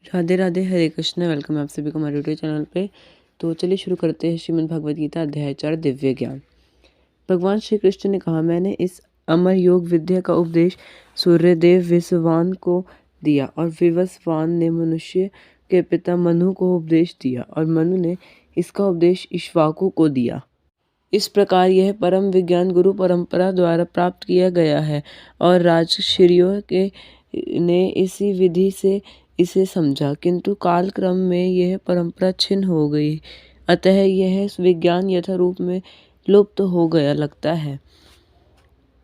राधे राधे, हरे Krishna. Welcome है आप सभी को हमारे यूट्यूब चैनल पे। तो चलिए शुरू करते हैं श्रीमद् भगवद गीता अध्याय 4 दिव्य ज्ञान। भगवान श्री कृष्ण ने कहा, मैंने इस अमर योग विद्या का उपदेश सूर्यदेव विश्ववान को दिया और विवस्वान ने मनुष्य के पिता मनु को उपदेश दिया और मनु ने इसका उपदेश इक्ष्वाकु को दिया। इस प्रकार यह परम विज्ञान गुरु परंपरा द्वारा प्राप्त किया गया है और राजर्षियों के ने इसी विधि से इसे समझा, किंतु कालक्रम में यह परंपरा छिन्न हो गई, अतः यह विज्ञान यथारूप में लुप्त हो गया लगता है।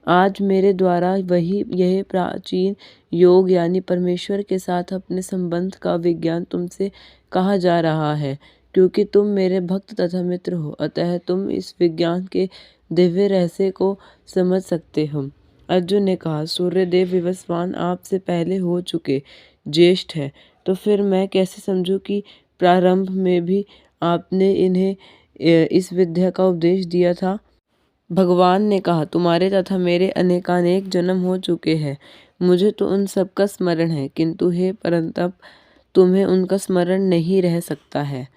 आज मेरे द्वारा वही यह प्राचीन योग यानी परमेश्वर के साथ अपने संबंध का विज्ञान तुमसे कहा जा रहा है, क्योंकि तुम मेरे भक्त तथा मित्र हो, अतः तुम इस विज्ञान के दिव्य रहस्य को समझ सकते हो। अर्जुन ने कहा, सूर्यदेव विवस्वान आपसे पहले हो चुके ज्येष्ठ है, तो फिर मैं कैसे समझूं कि प्रारंभ में भी आपने इन्हें इस विद्या का उपदेश दिया था। भगवान ने कहा, तुम्हारे तथा मेरे अनेकानेक जन्म हो चुके हैं, मुझे तो उन सब का स्मरण है, किंतु हे परंतप तुम्हें उनका स्मरण नहीं रह सकता है।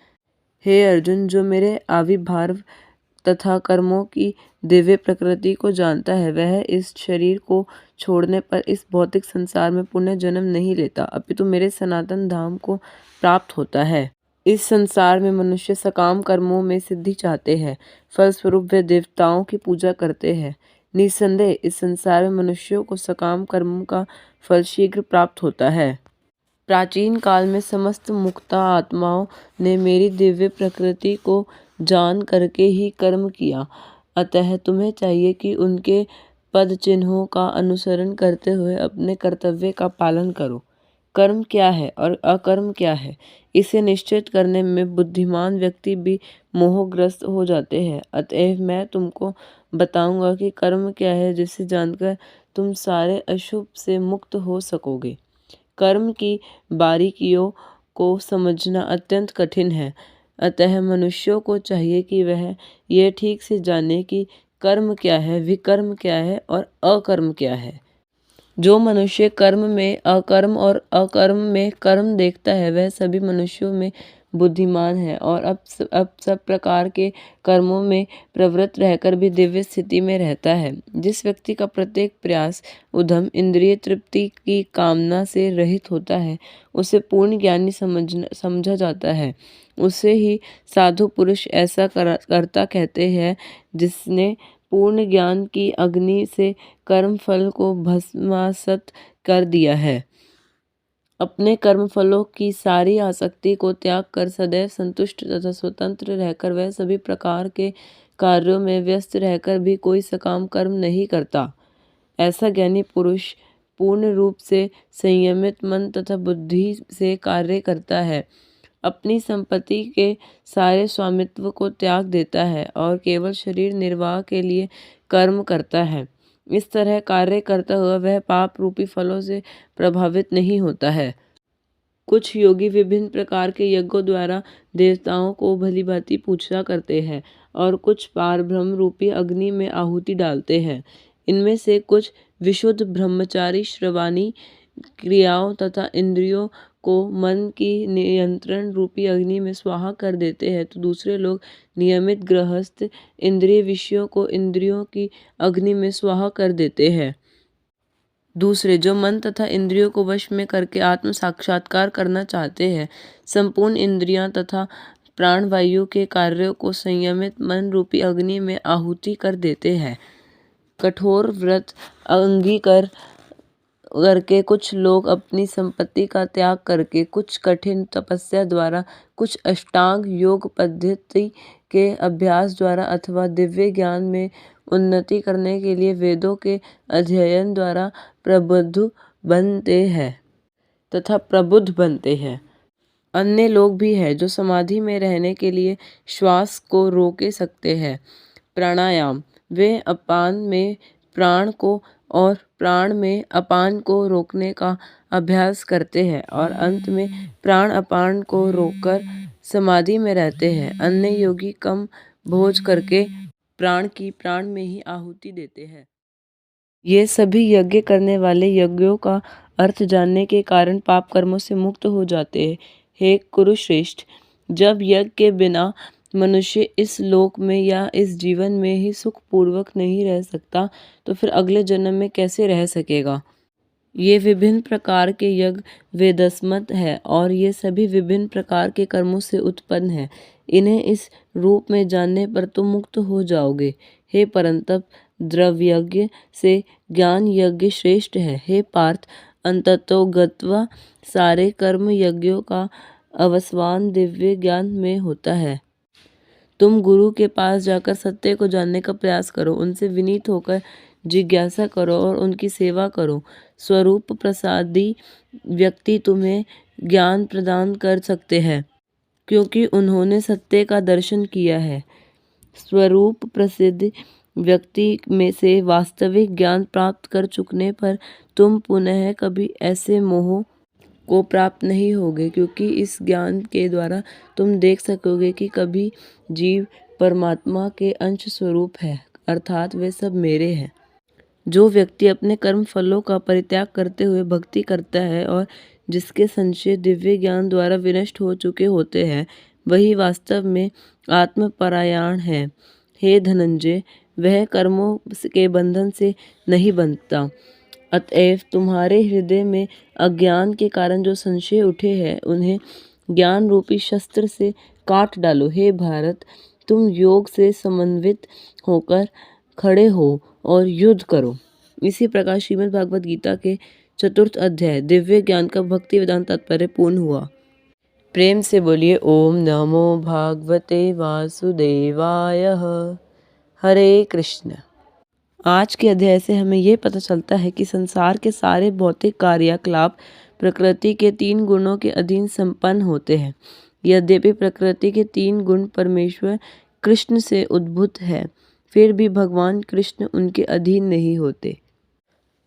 हे अर्जुन, जो मेरे आविर्भाव तथा कर्मों की दिव्य प्रकृति को जानता है, वह इस शरीर को छोड़ने पर इस भौतिक संसार में पुनः जन्म नहीं लेता, अपितु मेरे सनातन धाम को प्राप्त होता है। इस संसार में मनुष्य सकाम कर्मों में सिद्धि चाहते हैं, फलस्वरूप वे देवताओं की पूजा करते हैं। निस्संदेह इस संसार में मनुष्यों को सकाम कर्मों का फल शीघ्र प्राप्त होता है। प्राचीन काल में समस्त मुक्ता आत्माओं ने मेरी दिव्य प्रकृति को जान करके ही कर्म किया, अतः तुम्हें चाहिए कि उनके पद चिन्हों का अनुसरण करते हुए अपने कर्तव्य का पालन करो। कर्म क्या है और अकर्म क्या है, इसे निश्चित करने में बुद्धिमान व्यक्ति भी मोहग्रस्त हो जाते हैं। अतएव मैं तुमको बताऊंगा कि कर्म क्या है, जिसे जानकर तुम सारे अशुभ से मुक्त हो सकोगे। कर्म की बारीकियों को समझना अत्यंत कठिन है, अतः मनुष्यों को चाहिए कि वह यह ठीक से जाने कि कर्म क्या है, विकर्म क्या है और अकर्म क्या है। जो मनुष्य कर्म में अकर्म और अकर्म में कर्म देखता है, वह सभी मनुष्यों में बुद्धिमान है और अब सब प्रकार के कर्मों में प्रवृत्त रहकर भी दिव्य स्थिति में रहता है। जिस व्यक्ति का प्रत्येक प्रयास उद्यम इंद्रिय तृप्ति की कामना से रहित होता है, उसे पूर्ण ज्ञानी समझा जाता है। उसे ही साधु पुरुष ऐसा करता कहते हैं, जिसने पूर्ण ज्ञान की अग्नि से कर्म फल को भस्मासत कर दिया है। अपने कर्म फलों की सारी आसक्ति को त्याग कर सदैव संतुष्ट तथा स्वतंत्र रहकर वह सभी प्रकार के कार्यों में व्यस्त रहकर भी कोई सकाम कर्म नहीं करता। ऐसा ज्ञानी पुरुष पूर्ण रूप से संयमित मन तथा बुद्धि से कार्य करता है, अपनी संपत्ति के सारे स्वामित्व को त्याग देता है और केवल शरीर निर्वाह के लिए कर्म करता है। इस तरह कार्य करता हुआ वह पाप रूपी फलों से प्रभावित नहीं होता है। कुछ योगी विभिन्न प्रकार के यज्ञों द्वारा देवताओं को भली भांति पूजा करते हैं और कुछ पारब्रह्म रूपी अग्नि में आहुति डालते हैं। इनमें से कुछ विशुद्ध ब्रह्मचारी श्रवाणी क्रियाओं तथा इंद्रियों को मन की नियंत्रण रूपी अग्नि में स्वाहा कर देते हैं, तो दूसरे लोग नियमित गृहस्थ इंद्रिय विषयों को इंद्रियों की अग्नि में स्वाहा कर देते हैं। दूसरे, जो मन तथा इंद्रियों को वश में करके आत्म साक्षात्कार करना चाहते हैं, संपूर्ण इंद्रियां तथा प्राणवायु के कार्यों को संयमित मन रूपी अग्नि में आहुति कर देते हैं। कठोर व्रत अंगीकार करके कुछ लोग अपनी संपत्ति का त्याग करके, कुछ कठिन तपस्या द्वारा, कुछ अष्टांग योग पद्धति के अभ्यास द्वारा अथवा दिव्य ज्ञान में उन्नति करने के लिए वेदों के अध्ययन द्वारा प्रबुद्ध बनते हैं अन्य लोग भी हैं जो समाधि में रहने के लिए श्वास को रोके सकते हैं। प्राणायाम, वे अपान में प्राण को और प्राण में अपान को रोकने का अभ्यास करते हैं और अंत में प्राण अपान को रोककर समाधि में रहते हैं। अन्य योगी कम भोज करके प्राण की प्राण में ही आहुति देते हैं। ये सभी यज्ञ करने वाले यज्ञों का अर्थ जानने के कारण पाप कर्मों से मुक्त हो जाते हैं। हे कुरुश्रेष्ठ, जब यज्ञ के बिना मनुष्य इस लोक में या इस जीवन में ही सुखपूर्वक नहीं रह सकता, तो फिर अगले जन्म में कैसे रह सकेगा। ये विभिन्न प्रकार के यज्ञ वेदस्मत है और ये सभी विभिन्न प्रकार के कर्मों से उत्पन्न है। इन्हें इस रूप में जानने पर तुम मुक्त हो जाओगे। हे परंतप, द्रव्यज्ञ से ज्ञान यज्ञ श्रेष्ठ है। हे पार्थ, अंततोगत्वा सारे कर्म यज्ञों का अवसान दिव्य ज्ञान में होता है। तुम गुरु के पास जाकर सत्य को जानने का प्रयास करो, उनसे विनीत होकर जिज्ञासा करो और उनकी सेवा करो। स्वरूप प्रसादी व्यक्ति तुम्हें ज्ञान प्रदान कर सकते हैं, क्योंकि उन्होंने सत्य का दर्शन किया है। स्वरूप प्रसिद्ध व्यक्ति में से वास्तविक ज्ञान प्राप्त कर चुकने पर तुम पुनः कभी ऐसे मोह को प्राप्त नहीं होगे, क्योंकि इस ज्ञान के द्वारा तुम देख सकोगे कि कभी जीव परमात्मा के अंश स्वरूप है, अर्थात वे सब मेरे हैं। जो व्यक्ति अपने कर्म फलों का परित्याग करते हुए भक्ति करता है और जिसके संशय दिव्य ज्ञान द्वारा विनष्ट हो चुके होते हैं, वही वास्तव में आत्मपरायण है। हे धनंजय, वह कर्मों के बंधन से नहीं बंधता। अतएव तुम्हारे हृदय में अज्ञान के कारण जो संशय उठे हैं, उन्हें ज्ञान रूपी शस्त्र से काट डालो। हे भारत, तुम योग से समन्वित होकर खड़े हो और युद्ध करो। इसी प्रकार श्रीमद् भागवत गीता के 4th अध्याय दिव्य ज्ञान का भक्ति वेदांत तात्पर्य पूर्ण हुआ। प्रेम से बोलिए ओम नमो भागवते वासुदेवाय। हरे कृष्ण। आज के अध्याय से हमें ये पता चलता है कि संसार के सारे भौतिक क्रियाकलाप प्रकृति के 3 गुणों के अधीन संपन्न होते हैं। यद्यपि प्रकृति के 3 गुण परमेश्वर कृष्ण से उद्भूत है, फिर भी भगवान कृष्ण उनके अधीन नहीं होते।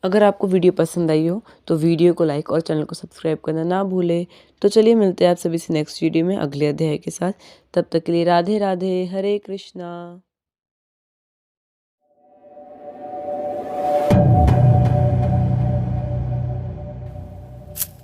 अगर आपको वीडियो पसंद आई हो तो वीडियो को लाइक और चैनल को सब्सक्राइब करना ना भूले। तो चलिए मिलते हैं आप सभी से नेक्स्ट वीडियो में अगले अध्याय के साथ। तब तक के लिए राधे राधे, हरे कृष्णा।